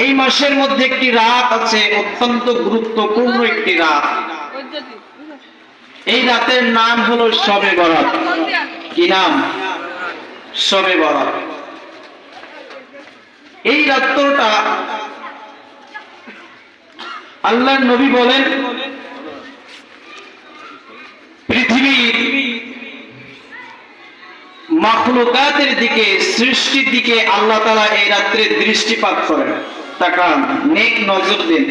এই মাসের মধ্যে একটি রাত আছে, অত্যন্ত গুরুত্বপূর্ণ একটি রাত। এই রাতের নাম হলো শবে বরাত। কি নাম? শবে বরাত। এই রাতটা আল্লাহর নবী বলেন, পৃথিবীর মাখলুকাতের দিকে, সৃষ্টির দিকে আল্লাহ তাআলা এই রাত্রে দৃষ্টিপাত করেন, তাকান, নেক নজর দেন।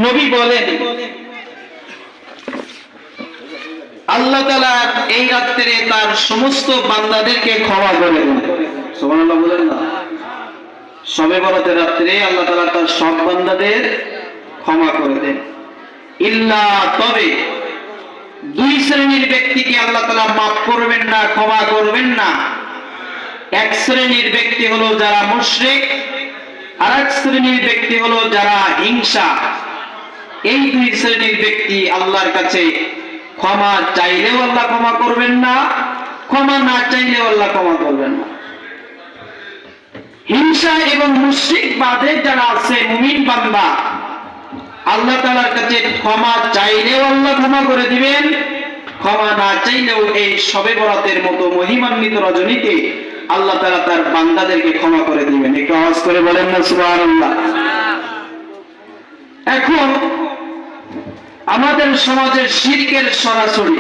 নবী বলেন, আল্লাহ তাআলা এই রাত্রে তার সমস্ত বান্দাদেরকে ক্ষমা করে দেন। সুবহানাল্লাহ বলেন না? শবে বরাতের রাত্রে আল্লাহ তাআলা তার সব বান্দাদের ক্ষমা করে দেন। ইল্লা, তবে দুই শ্রেণীর ব্যক্তিকে আল্লাহ তাআলা মাফ করবেন না, ক্ষমা করবেন না। এক শ্রেণীর ব্যক্তি হলো যারা মুশরিক, আর এক শ্রেণীর ব্যক্তি হলো যারা হিংসা। এই দুই শ্রেণীর ব্যক্তি আল্লাহর কাছে ক্ষমা চাইলেও আল্লাহ ক্ষমা করবেন না, ক্ষমা না চাইলেও আল্লাহ ক্ষমা করবেন না। হিংসা এবং মুশরিক বাদে যারা আছে মুমিন বান্দা, আল্লাহ তাআলার কাছে ক্ষমা চাইলেও আল্লাহ ক্ষমা করে দিবেন, ক্ষমা না চাইলেও এই শবে বরাতের মতো মহিমান্বিত রজনীতে আল্লাহ তাআলা তার বান্দাদেরকে ক্ষমা করে দিবেন। একটু আওয়াজ করে বলেন না সুবহানাল্লাহ। এখন আমাদের সমাজে শিরকের সরাসরি,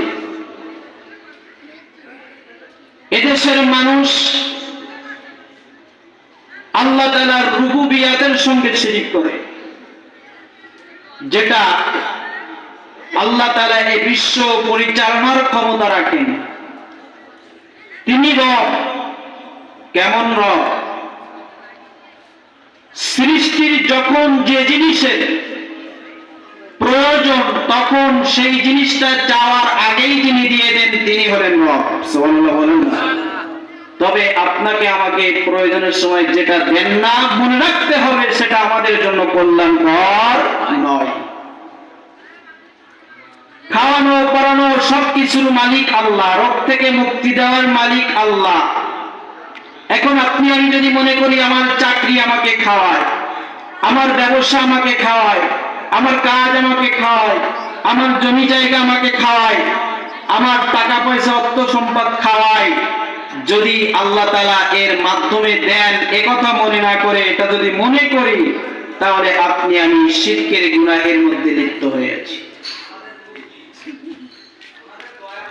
এদেশের মানুষ আল্লাহ তাআলার রুবুবিয়াতের সঙ্গে শিরক করে, যেটা আল্লাহ তাআলা এই বিশ্ব পরিচালনার ক্ষমতা রাখেন। তিনি রব। কেমন রব? সৃষ্টির যখন যে জিনিসের প্রয়োজন তখন সেই জিনিসটা চাওয়ার আগেই যিনি দিয়ে দেন তিনি হলেন রব। সুবহানাল্লাহ বলেন না? তবে আপনাকে আমাকে প্রয়োজনের সময় যেটা দেন না, মনে রাখতে হবে সেটা আমাদের জন্য কল্যাণকর নয়। খাওয়ানো পরানো সবকিছুর মালিক আল্লাহ, রোগ থেকে মুক্তি দেওয়ার মালিক আল্লাহ। এখন আপনি আমি যদি মনে করি আমার চাকরি আমাকে খাওয়ায়, আমার ব্যবসা আমাকে খাওয়ায়, আমার কাজ আমাকে খাওয়ায়, আমার জমি জায়গা আমাকে খাওয়ায়, আমার টাকা পয়সা অর্থ সম্পদ খাওয়ায়, যদি আল্লাহ তাআলা এর মাধ্যমে দেন একথা মনে না করে এটা যদি মনে করি, তাহলে আপনি আমি শিরকের গুনাহের মধ্যে লিপ্ত হয়ে আছি।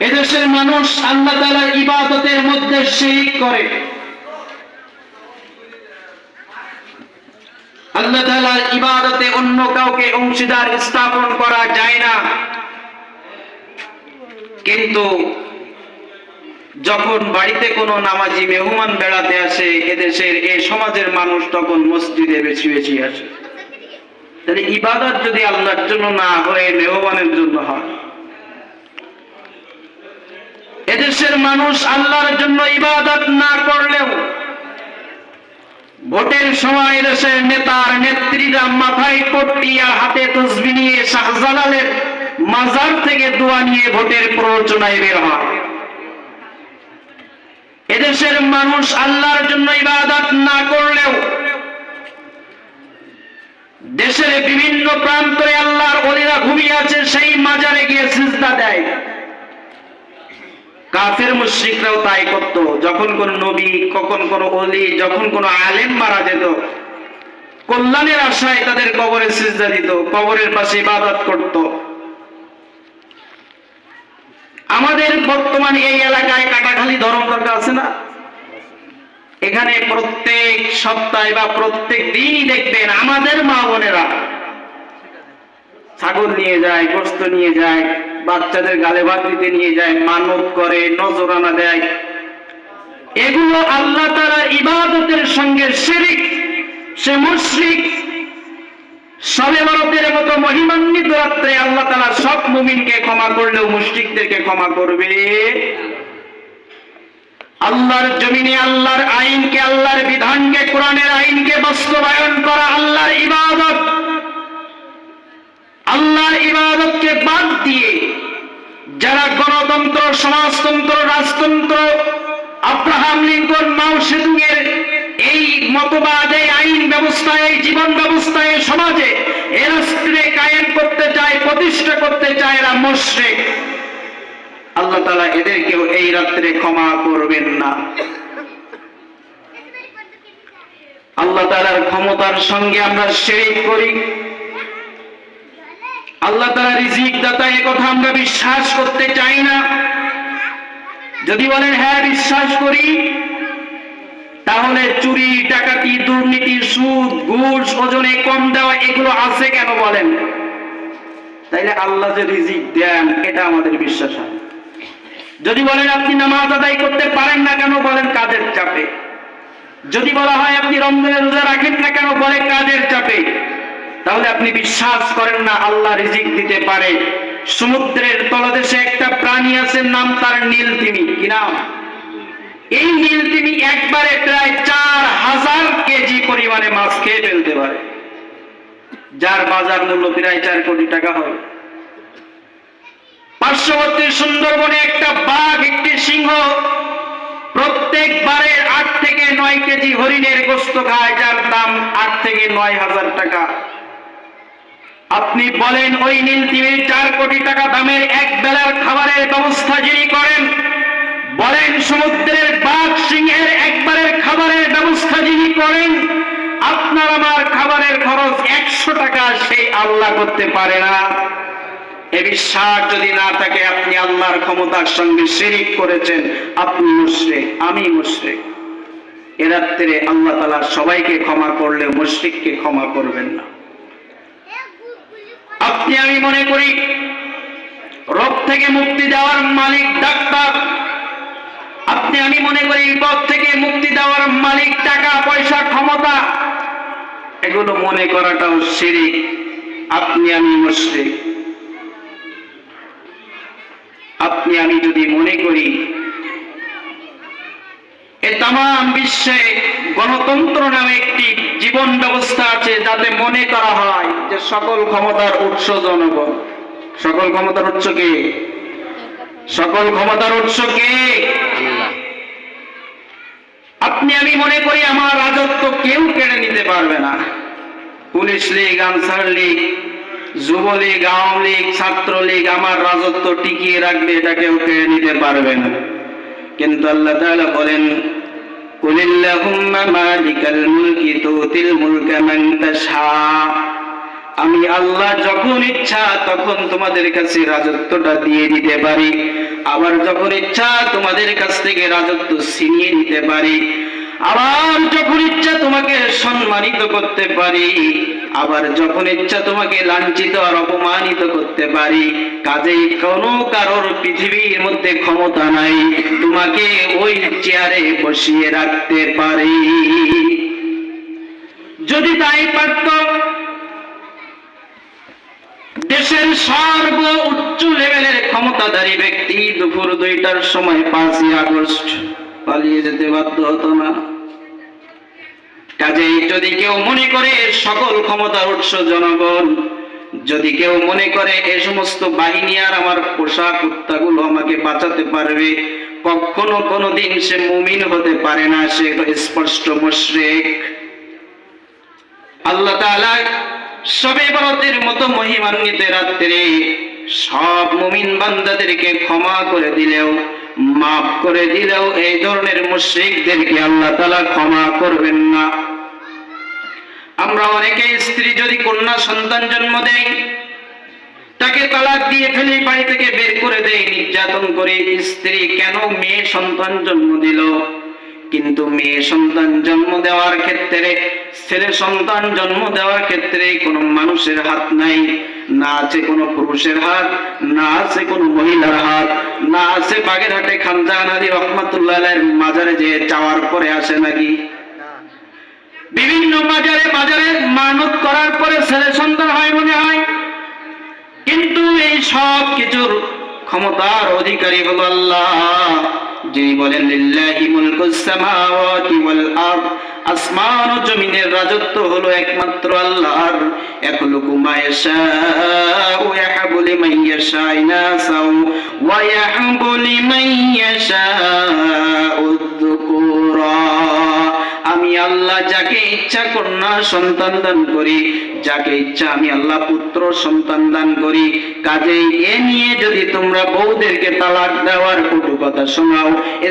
এদেশের মানুষ আল্লাহ তাআলার ইবাদতের মধ্যে শিরক করে। আল্লাহ তাআলার ইবাদতে অন্য কাউকে অংশীদার স্থাপন করা যায় না। কিন্তু যখন বাড়িতে কোনো নামাজি মেহমান বেড়াতে আসে এদেশের এই সমাজের মানুষ, তখন মসজিদে বেশি বেশি আসে। তাহলে ইবাদত যদি আল্লাহর জন্য না হয়ে মেহমানের জন্য হয়, এদেশের মানুষ আল্লাহর জন্য ইবাদত না করলেও ভোটের সময় দেশের নেতার নেত্রীরা মাথায় পট্টি আর হাতে তসবিহ নিয়ে শাহজালালের মাজার থেকে দোয়া নিয়ে ভোটের প্ররোচনায় বের হয়। এদেশের মানুষ আল্লাহর জন্য ইবাদত না করলেও দেশের বিভিন্ন প্রান্তরে আল্লাহর ওলিরা ঘুমিয়ে আছে, সেই মাজারে গিয়ে সিজদা দেয়। কাফের মুশরিকরাও তাই করত। যখন কোন নবী, কখন কোন ওলি, যখন কোন আলেম মারা যেত, কল্যাণের আশায় তাদের কবরে সিজদা দিত, কবরের পাশে ইবাদত করত। আমাদের বর্তমানে এই এলাকায় কাটাখালী ধর্ম দরকার আছে না? এখানে প্রত্যেক সপ্তাহে বা প্রত্যেক দিনই দেখবেন আমাদের মা বোনেরা ছাগল নিয়ে যায়, গোশত নিয়ে যায়, বাচ্চাদের গালে ভাত দিতে নিয়ে যায়, মানত করে, নজরানা দেয়। এগুলো আল্লাহ তাআলার ইবাদতের সঙ্গে শিরক। সে মুশরিক। শবে বরাতের মতো মহিমান্বিত রাত্রে আল্লাহ তাআলা সব মুমিনকে ক্ষমা করলেও মুশরিকদেরকে ক্ষমা করবে। আল্লাহর জমিনে আল্লাহর আইনকে, আল্লাহর বিধানকে, কোরআনের আইনকে বাস্তবায়ন করা আল্লাহর ইবাদত। আল্লাহর ইবাদতকে বাদ দিয়ে যারা গণতন্ত্র, সমাজতন্ত্র, রাজতন্ত্র, আব্রাহাম লিঙ্কন, মাও সেতুং এর এই মতবাদ, এই আইন জীবন ব্যবস্থায় সমাজে এ রাষ্ট্রে কায়েম করতে চায়, প্রতিষ্ঠা করতে চায়, এরা মুশরিক। আল্লাহ তাআলা এদেরকেও এই রাত্রে ক্ষমা করবেন না। আল্লাহ তাআলার ক্ষমতার সঙ্গে আমরা শিরক করি। আল্লাহ তাআলা রিজিক দাতা, এই কথা আমরা বিশ্বাস করতে চাই না। যদি বলেন হ্যাঁ বিশ্বাস করি, তাহলে চুরি, ডাকাতি, দুর্নীতি, সুদ, ঘুষ, ওজনে কম দেওয়া এগুলো আছে কেন বলেন? তাইলে আল্লাহ যে রিজিক দেন এটা আমাদের বিশ্বাস হয়। যদি বলেন আপনি নামাজ আদায় করতে পারেন না কেন, বলেন কাজের চাপে। যদি বলা হয় আপনি রমজানের রোজা রাখেন না কেন, বলে কাজের চাপে। তাহলে আপনি বিশ্বাস করেন না আল্লাহ রিজিক দিতে পারে। সমুদ্রের তলদেশে একটা প্রাণী আছে, নাম তার নীলতিমি। কি নাম? এই নীলতিমি একবারে প্রায় 4000 কেজি পরিমাণে মাছ খেয়ে ফেলতে পারে, যার বাজার মূল্য প্রায় 4 কোটি টাকা হয়। পার্শ্ববর্তী সুন্দরবনে একটা বাঘ, একটি সিংহ প্রত্যেকবারে 8 থেকে 9 কেজি হরিণের গোশত খায়, যার দাম 8 থেকে 9,000 টাকা। আপনি বলেন ওই নীলতিমির 4 কোটি টাকা দামের এক বেলার খাবারের ব্যবস্থা যিনি করেন, বলেন সমুদ্রের বাঘ সিংহের একবারের খাবারের ব্যবস্থা যিনি করেন, আপনার আমার খাবারের খরচ 100 টাকা সেই আল্লাহ করতে পারে না? এ বিশ্বাস যদি না থাকে, আপনি আল্লাহর ক্ষমতার সঙ্গে শিরক করেছেন, আপনি মুশরিক, আমি মুশরিক। এ রাত্রে আল্লাহ তাআলা সবাইকে ক্ষমা করলেও মুশরিককে ক্ষমা করবেন না। আপনি আমি মনে করি রোগ থেকে মুক্তি দেওয়ার মালিক ডাক্তার, আপনি আমি মনে করি বিপদ থেকে মুক্তি দেওয়ার মালিক টাকা পয়সা ক্ষমতা, এগুলো মনে করাটাও শিরক। আপনি আমি মুশরিক। আপনি আমি যদি মনে করি এই তাম বিশ্বে গণতন্ত্র নামে একটি জীবন ব্যবস্থা আছে, যাতে মনে করা হয় যে সকল ক্ষমতার উৎস জনগণ। সকল ক্ষমতার উৎস কে? সকল ক্ষমতার উৎস কে? আপনি আমি মনে করি আমার রাজত্ব কেউ কেড়ে নিতে পারবে না। পুলিশ লীগ, আনসার লীগ, যুবলীগ, আওয়ামী লীগ, ছাত্রলীগ আমার রাজত্ব টিকিয়ে রাখবে, এটা কেউ কেড়ে নিতে পারবে না। কিন্তু আল্লাহ তাআলা বলেন, কুলিল্লাহুম্মা মালিকাল মুলকি তুতিল মুলকা মান তাশা, আমি আল্লাহ যখন ইচ্ছা তখন তোমাদের কাছে রাজত্বটা দিয়ে দিতে পারি, আবার যখন ইচ্ছা তোমাদের কাছ থেকে রাজত্ব ছিনিয়ে নিতে পারি, আবার যখন ইচ্ছা তোমাকে সম্মানিত করতে পারি, আবার যখন ইচ্ছা তোমাকে লাঞ্ছিত আর অপমানিত করতে পারি। কাজেই কোনো কারোর পৃথিবীর মধ্যে ক্ষমতা নাই তোমাকে ওই চেয়ারে বসিয়ে রাখতে পারি। যদি তাই পারত, দেশের সর্ব উচ্চ লেভেলের ক্ষমতাধারী ব্যক্তি দুপুর 2টার সময় 5ই আগস্ট পালিয়ে যেতে বাধ্য হতো না। কাজেই যদি কেউ মনে করে সকল ক্ষমতার উৎস জনগণ, যদি কেউ মনে করে এই সমস্ত বাহিনী আর আমার পোষা কুত্তাগুলো আমাকে বাঁচাতে পারবে, কখনো কোনোদিন সে মুমিন হতে পারে না, সে স্পষ্ট মুশরিক। আল্লাহ তাআলা শবে বরাতের মতো মহিমান্বিত রাত্রে সব মুমিন বান্দাদেরকে ক্ষমা করে দিলেও, মাফ করে দিলেও এই ধরনের মুশরিকদেরকে আল্লাহ তাআলা ক্ষমা করবেন না। আমরা অনেকে স্ত্রী যদি কন্যা সন্তান জন্ম দেয়, তাকে তালাক দিয়ে ফেলে বাড়ি থেকে বের করে দেয়, নির্যাতন করে। স্ত্রী কেন মেয়ে সন্তান জন্ম দিল? কিন্তু মেয়ে সন্তান জন্ম দেওয়ার ক্ষেত্রে, ছেলে সন্তান জন্ম দেওয়ার ক্ষেত্রে কোনো মানুষের হাত নাই, না আছে কোনো পুরুষের হাত, না আছে কোনো মহিলার হাত, না আছে বাগেরহাটে খানজাহান আলী রহমাতুল্লাহ আলাইহির মাজারে যে চাওয়ার পরে আসে নাকি? বিভিন্ন বাজারে মানত করার পরে ছেলে সন্তান হয় মনে হয়, কিন্তু এই সব কিছুর ক্ষমতার অধিকারী হলো আল্লাহ, যিনি বলেন লিল্লাহি মুলকুস সামাওয়াতি ওয়াল আরদ, আসমান ও জমিনের রাজত্ব হলো একমাত্র আল্লাহর। ইয়াখলুকু মা ইয়াশাউ ইয়াহাবু লিমান ইয়াশা ইনাসাও ওয়া ইয়াহাবু লিমান ইয়াশাউ যুকুরা। আমি আল্লাহ যাকে ইচ্ছা কন্যা সন্তান দান করি, যাকে ইচ্ছা আমি আল্লাহ পুত্র সন্তান দান করি। কাজেই এ নিয়ে যদি তোমরা বউদেরকে তালাক দেওয়ার কটু কথা শোনাও,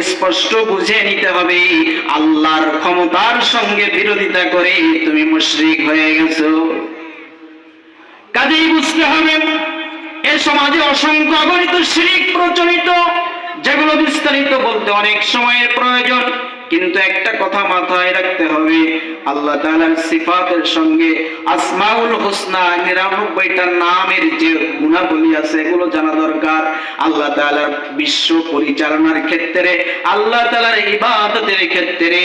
স্পষ্ট বুঝে নিতে হবে আল্লাহর ক্ষমতার সঙ্গে বিরোধিতা করে তুমি মুশরিক হয়ে গেছো। কাজেই বুঝতে হবে এ সমাজে অসংখ্য অগণিত শিরক প্রচলিত, যেগুলো বিস্তারিত বলতে অনেক সময়ের প্রয়োজন, কিন্তু একটা কথা মাথায় রাখতে হবে, আল্লাহ তাআলার সিফাতের সঙ্গে আসমাউল হোসনা 99টা নামের যে গুণাবলী আছে এগুলো জানা দরকার। আল্লাহ তাআলার বিশ্ব পরিচালনার ক্ষেত্রে, আল্লাহ তাআলার ইবাদতের ক্ষেত্রে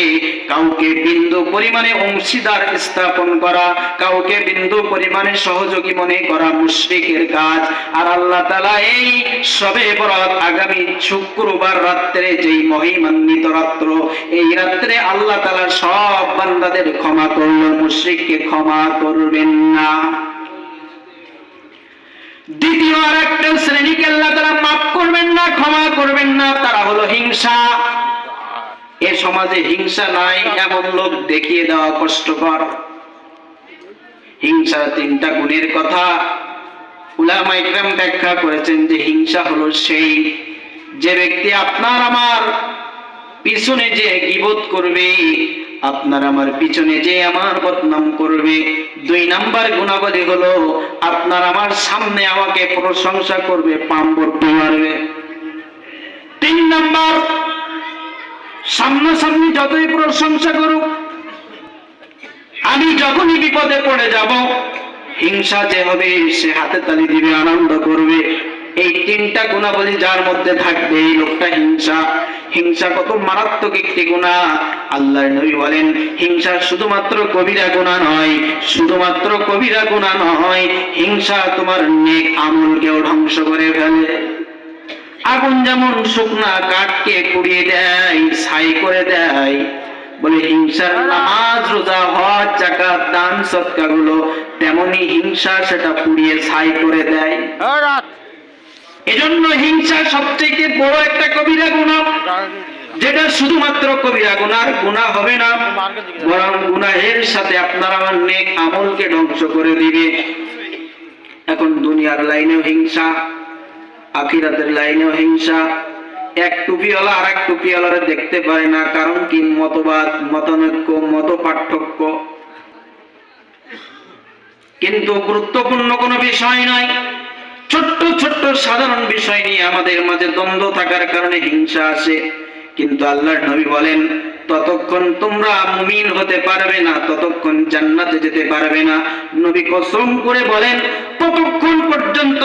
কাউকে বিন্দু পরিমাণে অংশীদার স্থাপন করা, কাউকে বিন্দু পরিমাণে সহযোগী মনে করা মুশরিকের কাজ। আর আল্লাহ তাআলা এই শবে বরাত আগামী শুক্রবার রাত্রে যেই মহিমান্বিত রাত্র, এই রাত্রে আল্লাহ তাআলা সব বান্দাদের ক্ষমা করলেও মুশরিককে ক্ষমা করবেন না। দ্বিতীয় আর একটা শ্রেণীকে আল্লাহ তাআলা মাফ করবেন না, ক্ষমা করবেন না, তারা হলো হিংসা। এ সমাজে হিংসা নাই এমন লোক দেখিয়ে দেওয়া কষ্টকর। হিংসার 3টা গুণের কথা উলামায়ে কেরাম ব্যাখ্যা করেছেন যে হিংসা হলো সেই যে ব্যক্তি আপনার আমার পিছনে যে গীবত করবে, আপনার আমার পিছনে যে আমার বদনাম করবে। 2 নাম্বার গুণাবলী হলো আপনার আমার সামনে আমাকে প্রশংসা করবে, পাম্পট্টি মারবে। 3 নাম্বার, সামনাসামনি যতই প্রশংসা করুক, আমি যখনই বিপদে পড়ে যাব হিংসা যে হবে সে হাতে তালি দিবে, আনন্দ করবে। এই 3টা গুণাবলী যার মধ্যে থাকবে এই লোকটা হিংসা। হিংসা কত মারাত্মক একটি গুনাহ। আল্লাহর নবী বলেন হিংসা শুধুমাত্র কবিরা গুনাহ নয়, শুধুমাত্র কবিরা গুনাহ নয়, হিংসা তোমার নেক আমলকেও ধ্বংস করে ফেলে। আগুন যেমন শুকনা কাঠকে পুড়িয়ে দেয়, ছাই করে দেয়, বলে হিংসার নামাজ রোজা হজ যাকাত দান সদকা গুলো তেমনি হিংসা সেটা পুড়িয়ে ছাই করে দেয়। এজন্য হিংসা সবচেয়ে বড় একটা কবিরা গুনাহ, যেটা শুধুমাত্র কবিরা গুনার গুনাহ হবে না, বরং গুনাহের সাথে আপনার আমার নেক আমলকে ধ্বংস করে দিবে। এখন দুনিয়ার লাইনেও হিংসা, আখিরাতের লাইনেও হিংসা। এক টুপিওয়ালা আর এক টুপিওয়ালারে দেখতে পারে না, কারণ কি? মতবাদ, মতানৈক্য, মত পার্থক্য। কিন্তু গুরুত্বপূর্ণ কোনো বিষয় নয়, ছোট্ট ছোট্ট সাধারণ বিষয় নিয়ে আমাদের মাঝে দ্বন্দ্ব থাকার কারণে হিংসা আসে। কিন্তু আল্লাহর নবী বলেন ততক্ষণ তোমরা মুমিন হতে পারবে না, ততক্ষণ জান্নাতে যেতে পারবে না। নবী কসম করে বলেন ততক্ষণ পর্যন্ত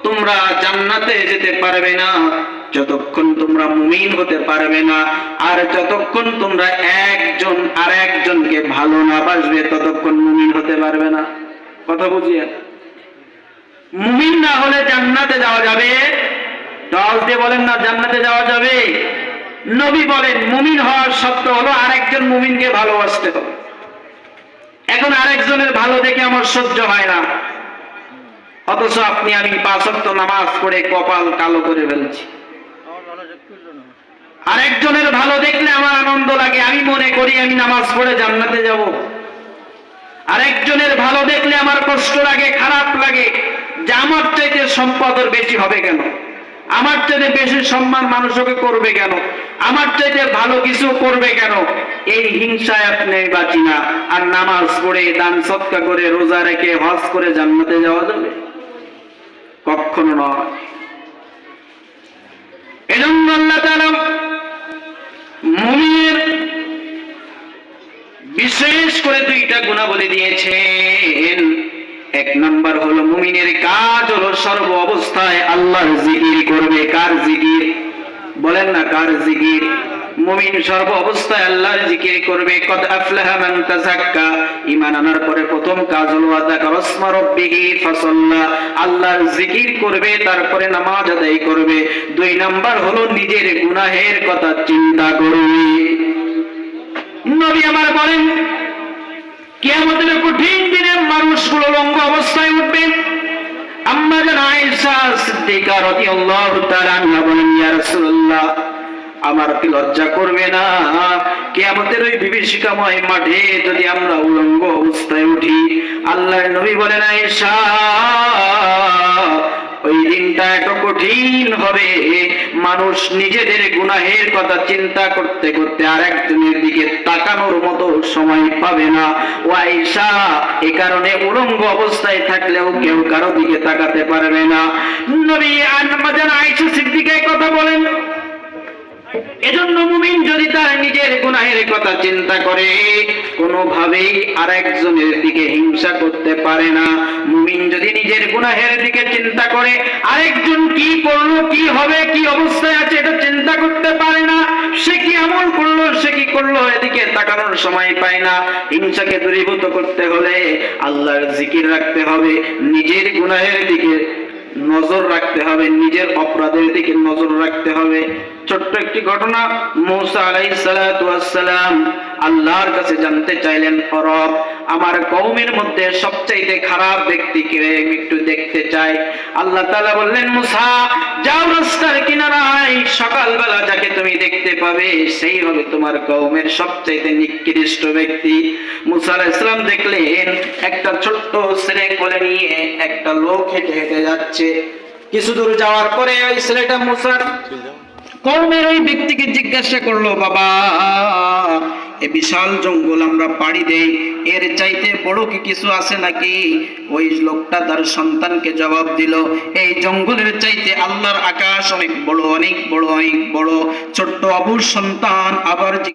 তোমরা জান্নাতে যেতে পারবে না যতক্ষণ তোমরা মুমিন হতে পারবে না, আর যতক্ষণ তোমরা একজন আর একজনকে ভালো না বাসবে ততক্ষণ মুমিন হতে পারবে না। কথা বুঝিয়ে, মুমিন না হলে জান্নাতে যাওয়া যাবে? দশ দিয়ে বলেন না জান্নাতে যাওয়া যাবে? নবী বলেন মুমিন হওয়ার শর্ত হলো আরেকজন মুমিনকে ভালোবাসতে হবে। এখন আরেকজনের ভালো দেখে আমার সহ্য হয় না, অথচ আপনি আমি 5 ওয়াক্ত নামাজ পড়ে কপাল কালো করে ফেলছি। আরেকজনের ভালো দেখলে আমার আনন্দ লাগে, আমি মনে করি আমি নামাজ পড়ে জান্নাতে যাব। আরেকজনের ভালো দেখলে আমার কষ্ট লাগে, খারাপ লাগে, যে আমার চাইতে সম্পদ ওর বেশি হবে কেন, আমার চাইতে বেশি সম্মান মানুষকে করবে কেন, আমার চাইতে ভালো কিছু করবে কেন। এই হিংসায় আপনি বাঁচি না। আর নামাজ পড়ে দান সদকা করে রোজা রেখে হজ করে জান্নাতে যাওয়া যাবে? কখনো নয়। এজন্য আল্লাহ তাআলা মুমিনের বিশেষ করে 2টা গুণাবলী দিয়েছেন। 1 নাম্বার হলো মুমিনের কাজ হলো সর্ব অবস্থায় আল্লাহর জিকির করবে। কার জিকির? বলেন না কার জিকির? মুমিন সর্ব অবস্থায় আল্লাহর জিকির করবে। কদ আফলাহা মান তাযাক্কা, ঈমান আনার পরে প্রথম কাজ হলো যাকার ইসমা রাব্বিহি ফাসাল্লা, আল্লাহর জিকির করবে, তারপরে নামাজ আদায় করবে। 2 নাম্বার হলো নিজের গুনাহের কথা চিন্তা করবে। নবী আমার বলেন কিয়ামতের কঠিন দিনে মানুষগুলো লঙ্গ অবস্থায় উঠবে। আম্মা জান আয়েশা সিদ্দিকা রাদিয়াল্লাহু তাআলা আনহা বলেন ইয়া রাসূলুল্লাহ, আমার কি লজ্জা করবে না? কিয়ামতের ওই বিভীষিকাময় মাঠে যদি আমরা উলঙ্গ অবস্থায় উঠি, আল্লাহর নবী বলেন আয়েশা, ওই দিনটা এত কঠিন হবে, মানুষ নিজেদের গুনাহের কথা চিন্তা করতে করতে আরেকজনের দিকে তাকানোর মতো সময় পাবে না। ও আয়েশা, এই কারণে উলঙ্গ অবস্থায় থাকলেও কেউ কারো দিকে তাকাতে পারবে না। নবী আম্মা আয়েশা সিদ্দিকা এই কথা বলেন। এজন্য মুমিন যদি তার নিজের গুনাহের কথা চিন্তা করে, কোনোভাবেই আরেকজনের দিকে হিংসা করতে পারে না। মুমিন যদি নিজের গুনাহের দিকে চিন্তা করে, আরেকজন কি করলো, কি হবে, কি অবস্থায় আছে, এটা চিন্তা করতে পারে না। সে কি আমল করলো, সে কি করলো, এদিকে তাকানোর সময় পায় না। হিংসাকে দূরীভূত করতে হলে আল্লাহর জিকির রাখতে হবে, নিজের গুনাহের দিকে নজর রাখতে হবে, নিজের অপরাধের দিকে নজর রাখতে হবে। ছোট্ট একটি ঘটনা, মূসা আলাইহিস সালাতু ওয়াস সালাম আল্লাহর কাছে জানতে চাইলেন, রব, আমার কওমের মধ্যে সবচেয়ে খারাপ ব্যক্তিকে আমি একটু দেখতে চাই। আল্লাহ তাআলা বললেন, মূসা, যাও রাস্তার কিনারায়, সকালবেলা যাকে তুমি দেখতে পাবে সেই হবে তোমার কওমের সবচেয়ে নিকৃষ্ট ব্যক্তি। মূসা আলাইহিস সালাম দেখলেন একটা ছোট্ট ছেলে কোলে নিয়ে একটা লোক হেঁটে হেঁটে যাচ্ছে। কিছু দূর যাওয়ার পরে ওই ছেলেটা মূসার কওমের ওই ব্যক্তিকে জিজ্ঞাসা করলো, বাবা, এ বিশাল জঙ্গল আমরা পাড়ি দেই, এর চাইতে বড় কি কিছু আছে নাকি? ওই লোকটা তার সন্তানকে জবাব দিল, এই জঙ্গলের চাইতে আল্লাহর আকাশ অনেক বড়, অনেক বড়, অনেক বড়। ছোট্ট আবুর সন্তান আবার